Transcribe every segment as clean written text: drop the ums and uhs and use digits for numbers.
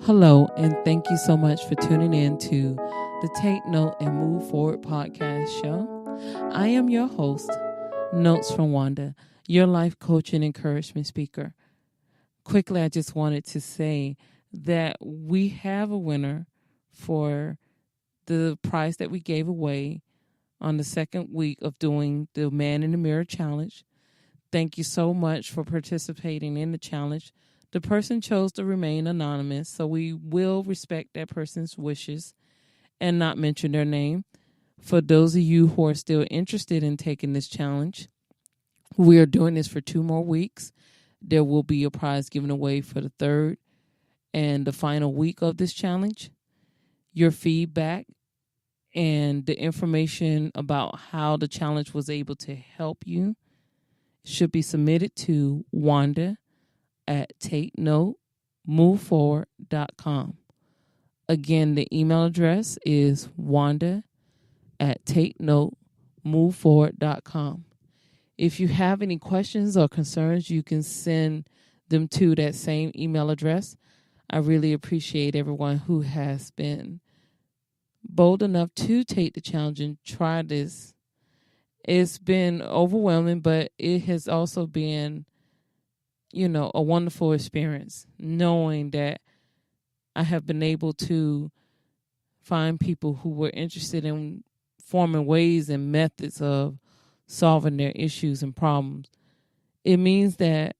Hello, and thank you so much for tuning in to the Take Note and Move Forward podcast show. I am your host, Notes from Wanda, your life coach and encouragement speaker. Quickly, I just wanted to say that we have a winner for the prize that we gave away on the second week of doing the Man in the Mirror Challenge. Thank you so much for participating in the challenge. The person chose to remain anonymous, so we will respect that person's wishes and not mention their name. For those of you who are still interested in taking this challenge, we are doing this for 2 more weeks. There will be a prize given away for the third and the final week of this challenge. Your feedback and the information about how the challenge was able to help you should be submitted to Wanda at takenotemoveforward.com. Again, the email address is wanda at takenotemoveforward.com. If you have any questions or concerns, you can send them to that same email address. I really appreciate everyone who has been bold enough to take the challenge and try this. It's been overwhelming, but it has also been a wonderful experience knowing that I have been able to find people who were interested in forming ways and methods of solving their issues and problems. It means that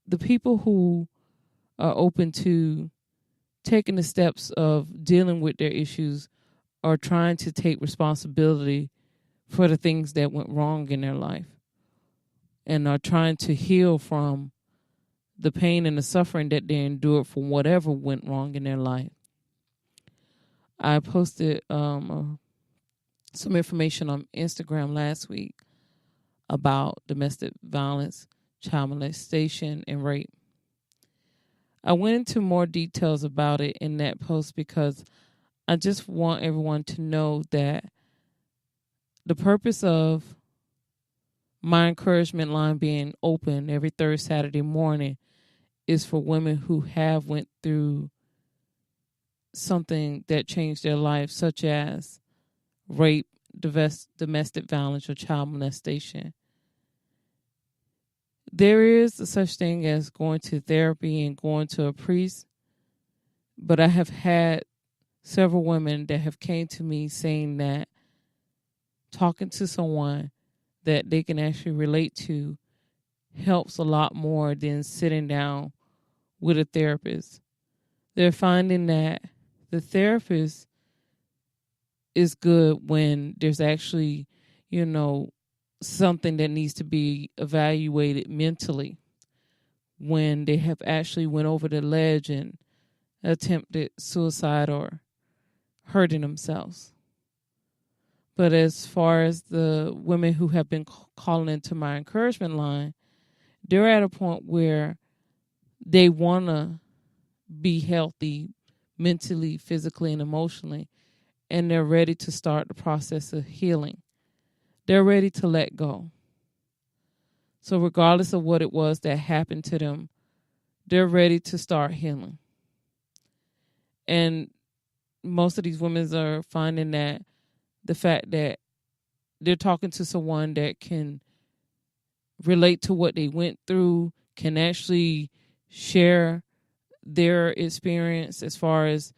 the people who are open to taking the steps of dealing with their issues are trying to take responsibility for the things that went wrong in their life, and are trying to heal from the pain and the suffering that they endured from whatever went wrong in their life. I posted some information on Instagram last week about domestic violence, child molestation, and rape. I went into more details about it in that post because I just want everyone to know that the purpose of my encouragement line being open every third Saturday morning is for women who have went through something that changed their life, such as rape, domestic violence, or child molestation. There is a such thing as going to therapy and going to a priest, but I have had several women that have came to me saying that talking to someone that they can actually relate to helps a lot more than sitting down with a therapist. They're finding that the therapist is good when there's actually, something that needs to be evaluated mentally, when they have actually went over the ledge and attempted suicide or hurting themselves. But as far as the women who have been calling into my encouragement line, they're at a point where they want to be healthy mentally, physically, and emotionally, and they're ready to start the process of healing. They're ready to let go. So regardless of what it was that happened to them, they're ready to start healing. And most of these women are finding that the fact that they're talking to someone that can relate to what they went through, can actually share their experience as far as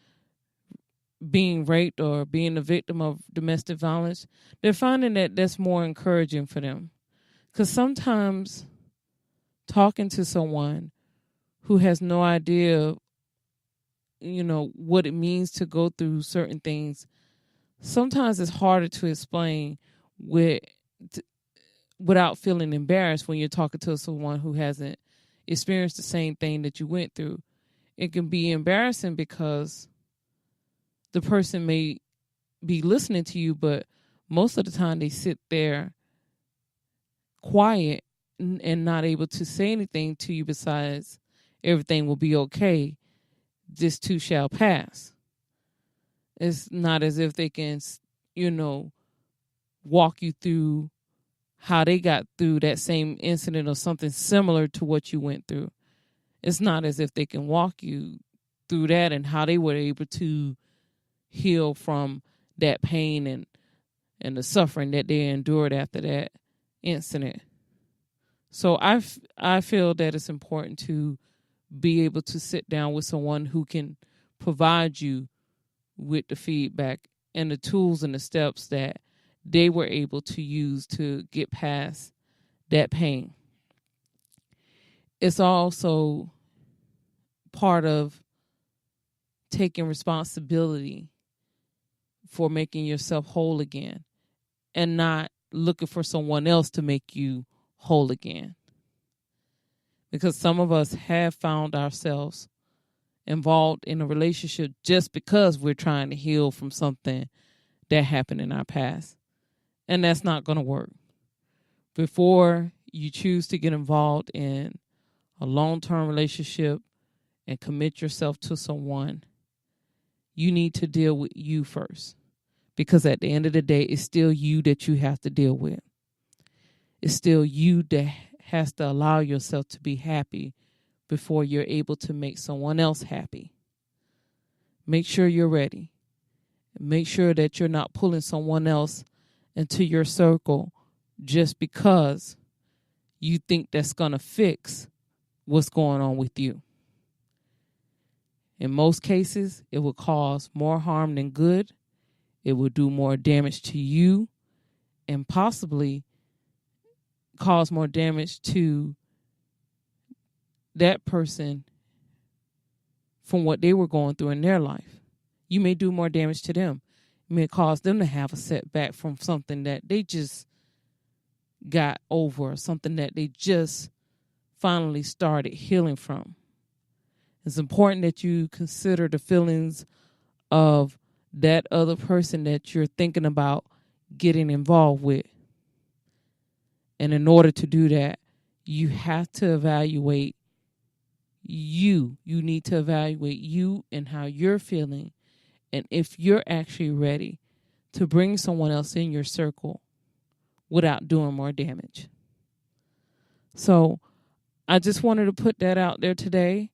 being raped or being a victim of domestic violence, they're finding that that's more encouraging for them. Because sometimes talking to someone who has no idea, what it means to go through certain things, sometimes it's harder to explain without feeling embarrassed when you're talking to someone who hasn't experienced the same thing that you went through. It can be embarrassing because the person may be listening to you, but most of the time they sit there quiet and not able to say anything to you besides everything will be okay. This too shall pass. It's not as if they can, walk you through how they got through that same incident or something similar to what you went through. It's not as if they can walk you through that and how they were able to heal from that pain and the suffering that they endured after that incident. So I feel that it's important to be able to sit down with someone who can provide you with the feedback and the tools and the steps that they were able to use to get past that pain. It's also part of taking responsibility for making yourself whole again and not looking for someone else to make you whole again. Because some of us have found ourselves involved in a relationship just because we're trying to heal from something that happened in our past. And that's not going to work. Before you choose to get involved in a long-term relationship and commit yourself to someone, you need to deal with you first. Because at the end of the day, it's still you that you have to deal with. It's still you that has to allow yourself to be happy before you're able to make someone else happy. Make sure you're ready. Make sure that you're not pulling someone else into your circle just because you think that's going to fix what's going on with you. In most cases, it will cause more harm than good. It will do more damage to you and possibly cause more damage to that person from what they were going through in their life. You may do more damage to them. It may cause them to have a setback from something that they just got over, something that they just finally started healing from. It's important that you consider the feelings of that other person that you're thinking about getting involved with. And in order to do that, you have to evaluate you. You need to evaluate you and how you're feeling, and if you're actually ready to bring someone else in your circle without doing more damage. So I just wanted to put that out there today.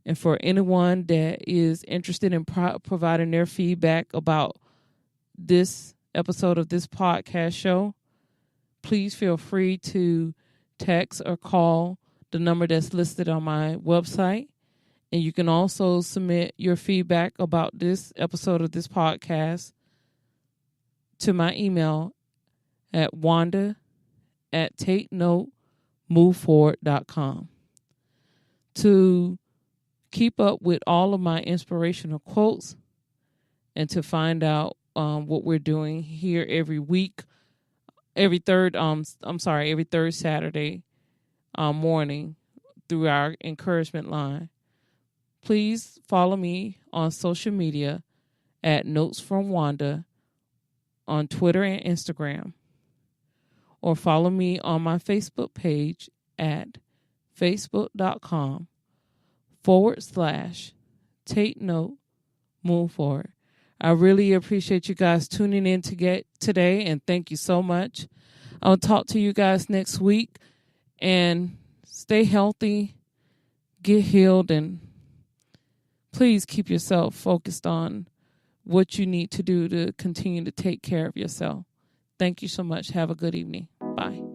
And for anyone that is interested in providing their feedback about this episode of this podcast show, please feel free to text or call the number that's listed on my website. And you can also submit your feedback about this episode of this podcast to my email at wanda@takenotemoveforward.com. To keep up with all of my inspirational quotes and to find out what we're doing here every week, every third Saturday morning through our encouragement line, please follow me on social media at Notes from Wanda on Twitter and Instagram, or follow me on my Facebook page at facebook.com/Take Note Move Forward. I really appreciate you guys tuning in today, and thank you so much. I'll talk to you guys next week, and stay healthy, get healed, and please keep yourself focused on what you need to do to continue to take care of yourself. Thank you so much. Have a good evening. Bye.